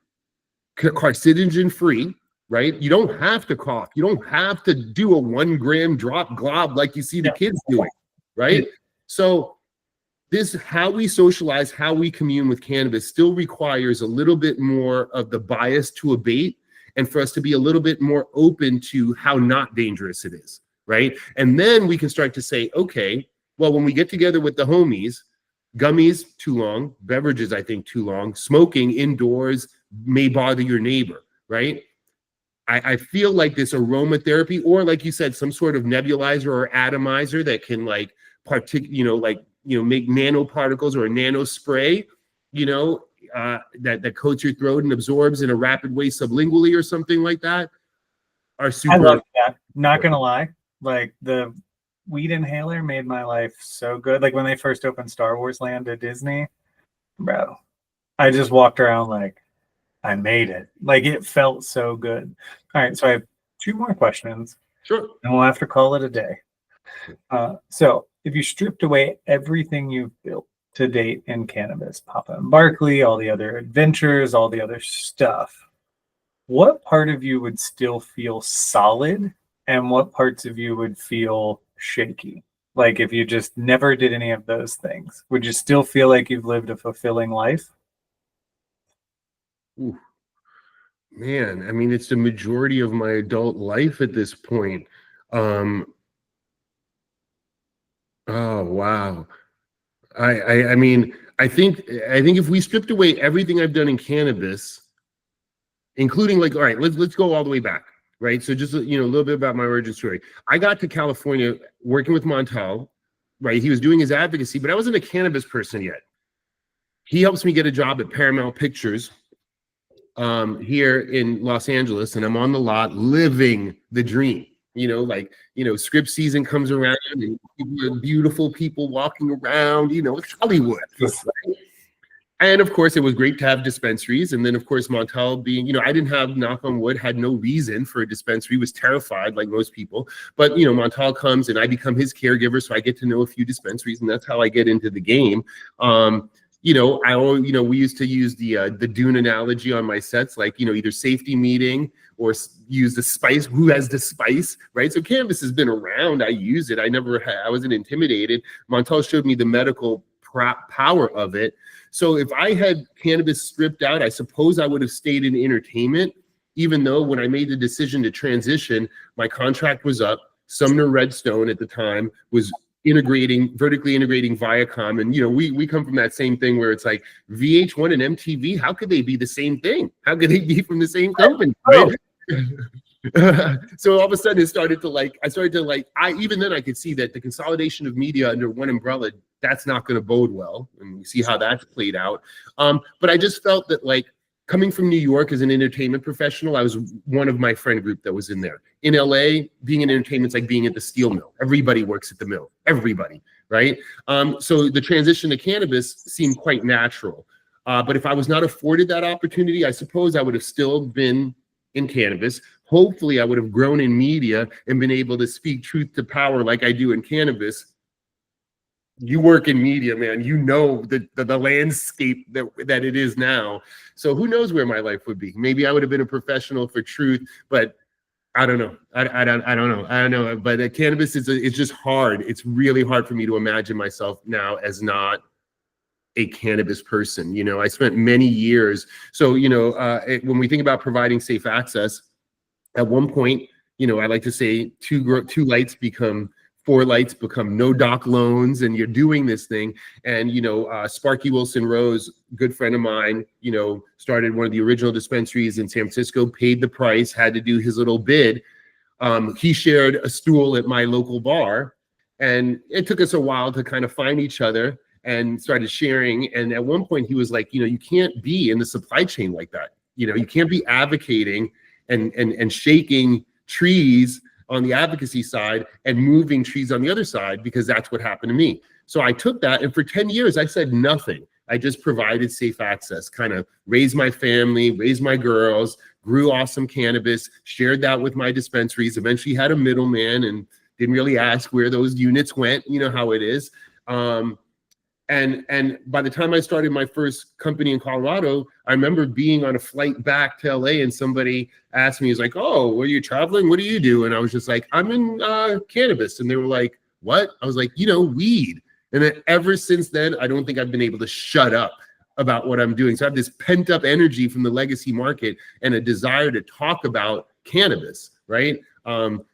carcinogen free, right? You don't have to cough. You don't have to do a 1 gram drop glob like you see the kids doing, right? So this, how we socialize, how we commune with cannabis still requires a little bit more of the bias to abate, and for us to be a little bit more open to how not dangerous it is, right? And then we can start to say, okay, well, when we get together with the homies, gummies, too long, beverages, I think, too long, smoking indoors may bother your neighbor, right? I feel like this aromatherapy, or like you said, some sort of nebulizer or atomizer that can like make nanoparticles, or a nano spray, you know, that coats your throat and absorbs in a rapid way sublingually or something like that, are super. I love that. Not gonna lie, like the weed inhaler made my life so good. Like when they first opened Star Wars Land at Disney, bro, I just walked around like I made it. Like it felt so good. All right, so I have 2 more questions. Sure. And we'll have to call it a day. So if you stripped away everything you've built to date in cannabis, Papa and Barkley, all the other adventures, all the other stuff, what part of you would still feel solid and what parts of you would feel shaky? Like if you just never did any of those things, would you still feel like you've lived a fulfilling life? Ooh. Man, I mean, it's the majority of my adult life at this point. Oh wow. I mean, I think if we stripped away everything I've done in cannabis, including like, all right, let's go all the way back, right? So just, you know, a little bit about my origin story. I got to California working with Montel, right? He was doing his advocacy, but I wasn't a cannabis person yet. He helps me get a job at Paramount Pictures, here in Los Angeles, and I'm on the lot living the dream. Script season comes around and beautiful people walking around, it's Hollywood. Right? And of course, it was great to have dispensaries. And then, of course, Montel being, I didn't have, knock on wood, had no reason for a dispensary, was terrified like most people. But, Montel comes and I become his caregiver. So I get to know a few dispensaries, and that's how I get into the game. We used to use the Dune analogy on my sets, like, either safety meeting or use the spice. Who has the spice, right? So cannabis has been around. I use it. I wasn't intimidated. Montel showed me the medical power of it. So if I had cannabis stripped out, I suppose I would have stayed in entertainment, even though when I made the decision to transition, my contract was up. Sumner Redstone at the time was vertically integrating Viacom. And, we come from that same thing where it's like VH1 and MTV, how could they be the same thing? How could they be from the same company? Right? So all of a sudden even then I could see that the consolidation of media under one umbrella, that's not going to bode well. And we see how that's played out. But I just felt that, like, coming from New York as an entertainment professional, I was one of my friend group that was in there. In LA, being in entertainment's like being at the steel mill. Everybody works at the mill, everybody, right? So the transition to cannabis seemed quite natural. But if I was not afforded that opportunity, I suppose I would have still been in cannabis. Hopefully I would have grown in media and been able to speak truth to power like I do in cannabis. You work in media, man, the landscape that it is now. So who knows where my life would be? Maybe I would have been a professional for truth, but I don't know. I don't know. But cannabis it's just hard. It's really hard for me to imagine myself now as not a cannabis person. I spent many years. So, when we think about providing safe access, at one point, I like to say two lights become 4 lights, become no doc loans, and you're doing this thing. And, Sparky Wilson Rose, good friend of mine, started one of the original dispensaries in San Francisco, paid the price, had to do his little bid. He shared a stool at my local bar, and it took us a while to kind of find each other and started sharing. And at one point he was like, you can't be in the supply chain like that. You can't be advocating and shaking trees on the advocacy side and moving trees on the other side, because that's what happened to me. So I took that, and for 10 years I said nothing. I just provided safe access, kind of raised my family, raised my girls, grew awesome cannabis, shared that with my dispensaries, eventually had a middleman and didn't really ask where those units went. You know how it is. And by the time I started my first company in Colorado, I remember being on a flight back to LA, and somebody asked me, he's like, "Oh, were you traveling? What do you do?" And I was just like, "I'm in cannabis." And they were like, "What?" I was like, weed. And then ever since then, I don't think I've been able to shut up about what I'm doing. So I have this pent up energy from the legacy market and a desire to talk about cannabis, right?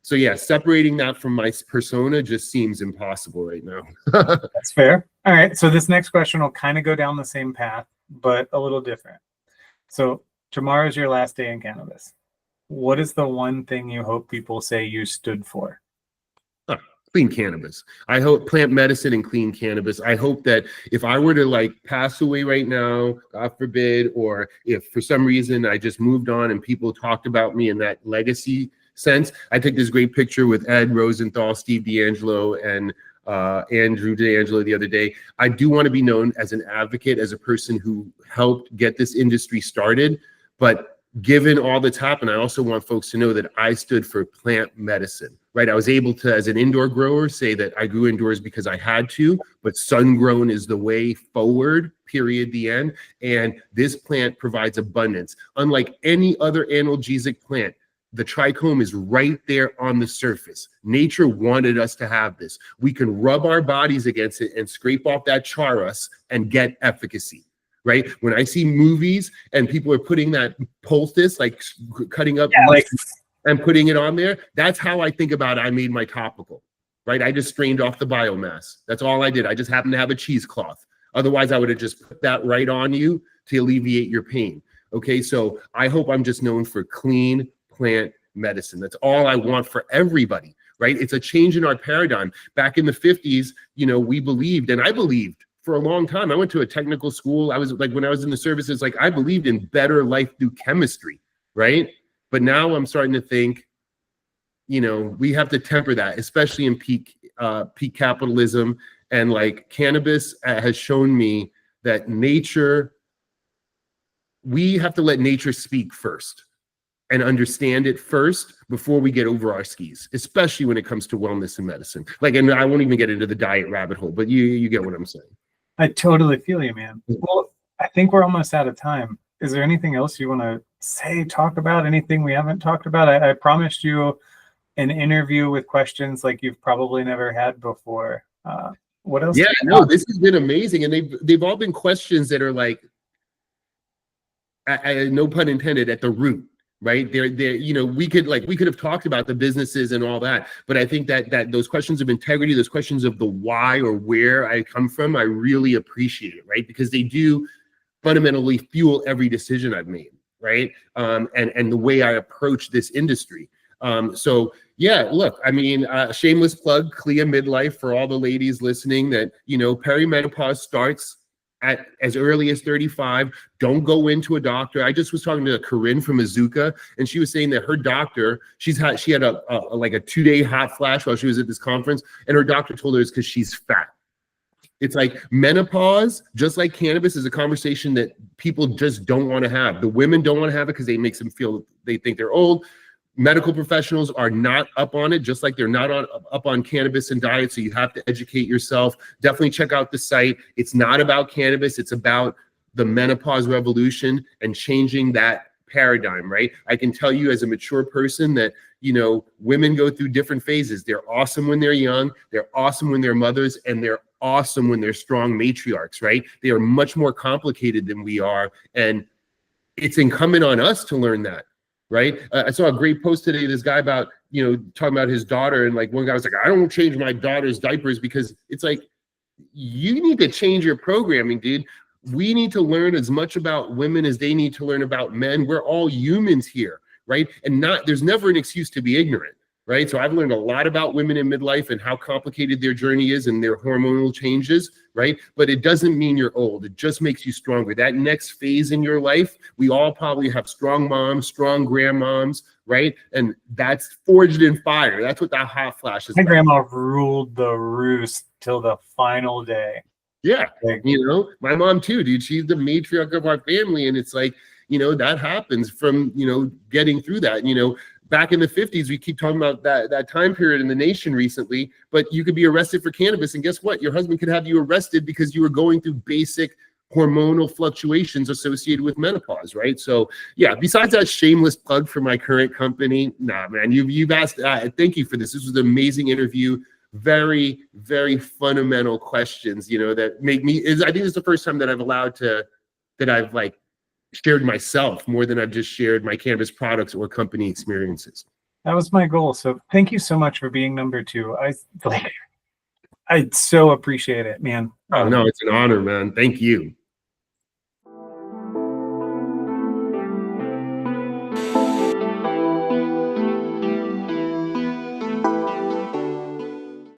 So yeah, separating that from my persona just seems impossible right now. That's fair. All right. So this next question will kind of go down the same path, but a little different. So tomorrow's your last day in cannabis. What is the one thing you hope people say you stood for? Clean cannabis. I hope plant medicine and clean cannabis. I hope that if I were to pass away right now, God forbid, or if for some reason I just moved on and people talked about me in that legacy sense. I took this great picture with Ed Rosenthal, Steve D'Angelo, and Andrew D'Angelo the other day. I do want to be known as an advocate, as a person who helped get this industry started. But given all that's happened, I also want folks to know that I stood for plant medicine, right? I was able to, as an indoor grower, say that I grew indoors because I had to, but sun-grown is the way forward, period, the end. And this plant provides abundance. Unlike any other analgesic plant, the trichome is right there on the surface. Nature wanted us to have this. We can rub our bodies against it and scrape off that charas and get efficacy, right? When I see movies and people are putting that poultice, like cutting up and putting it on there, that's how I think about it. I made my topical, right? I just strained off the biomass. That's all I did. I just happened to have a cheesecloth. Otherwise, I would have just put that right on you to alleviate your pain. Okay, so I hope I'm just known for clean plant medicine. That's all I want for everybody, right? It's a change in our paradigm. Back in the 50s, we believed, and I believed for a long time. I went to a technical school. I was like, when I was in the services, like I believed in better life through chemistry, right? But now I'm starting to think, you know, we have to temper that, especially in peak capitalism. And like cannabis has shown me that nature, we have to let nature speak first and understand it first before we get over our skis, especially when it comes to wellness and medicine. Like, and I won't even get into the diet rabbit hole, but you get what I'm saying. I totally feel you, man. Well, I think we're almost out of time. Is there anything else you want to say, talk about, anything we haven't talked about? I promised you an interview with questions like you've probably never had before. What else? Yeah, no, this has been amazing. And they've all been questions that are like, no pun intended, at the root, right? They're you know, we could have talked about the businesses and all that, but I think that those questions of integrity, those questions of the why or where I come from, I really appreciate it, right? Because they do fundamentally fuel every decision I've made, right? And the way I approach this industry. So yeah, look, I mean, shameless plug, Clea Midlife, for all the ladies listening, that, you know, perimenopause starts at as early as 35. Don't go into a doctor. I just was talking to Corinne from Azuka, and she was saying that her doctor, she had a 2-day hot flash while she was at this conference, and her doctor told her it's because she's fat. It's like menopause, just like cannabis, is a conversation that people just don't want to have. The women don't want to have it because it makes them feel, they think they're old. Medical professionals are not up on it, just like they're not up on cannabis and diet. So you have to educate yourself. Definitely check out the site. It's not about cannabis. It's about the menopause revolution and changing that paradigm, right? I can tell you as a mature person that, you know, women go through different phases. They're awesome when they're young. They're awesome when they're mothers, and they're awesome when they're strong matriarchs, right? They are much more complicated than we are. And it's incumbent on us to learn that. Right. I saw a great post today, this guy about, you know, talking about his daughter, and like one guy was like, I don't change my daughter's diapers, because it's like, you need to change your programming, dude. We need to learn as much about women as they need to learn about men. We're all humans here, right? And there's never an excuse to be ignorant, right? So I've learned a lot about women in midlife and how complicated their journey is and their hormonal changes, right? But it doesn't mean you're old. It just makes you stronger. That next phase in your life, we all probably have strong moms, strong grandmoms, right? And that's forged in fire. That's what that hot flash is. My grandma ruled the roost till the final day. Yeah, you know, my mom too, dude. She's the matriarch of our family, and it's like, you know, that happens from, you know, getting through that. You know, back in the 50s, we keep talking about that time period in the nation recently, but you could be arrested for cannabis, and guess what? Your husband could have you arrested because you were going through basic hormonal fluctuations associated with menopause, right? So yeah, besides that shameless plug for my current company, nah, man, you've asked, thank you for this. This was an amazing interview. Very, very fundamental questions, you know, that make me, I think it's the first time that I've like shared myself more than I've just shared my cannabis products or company experiences. That was my goal. So thank you so much for being number 2. I so appreciate it, man. Oh no, it's an honor, man. Thank you.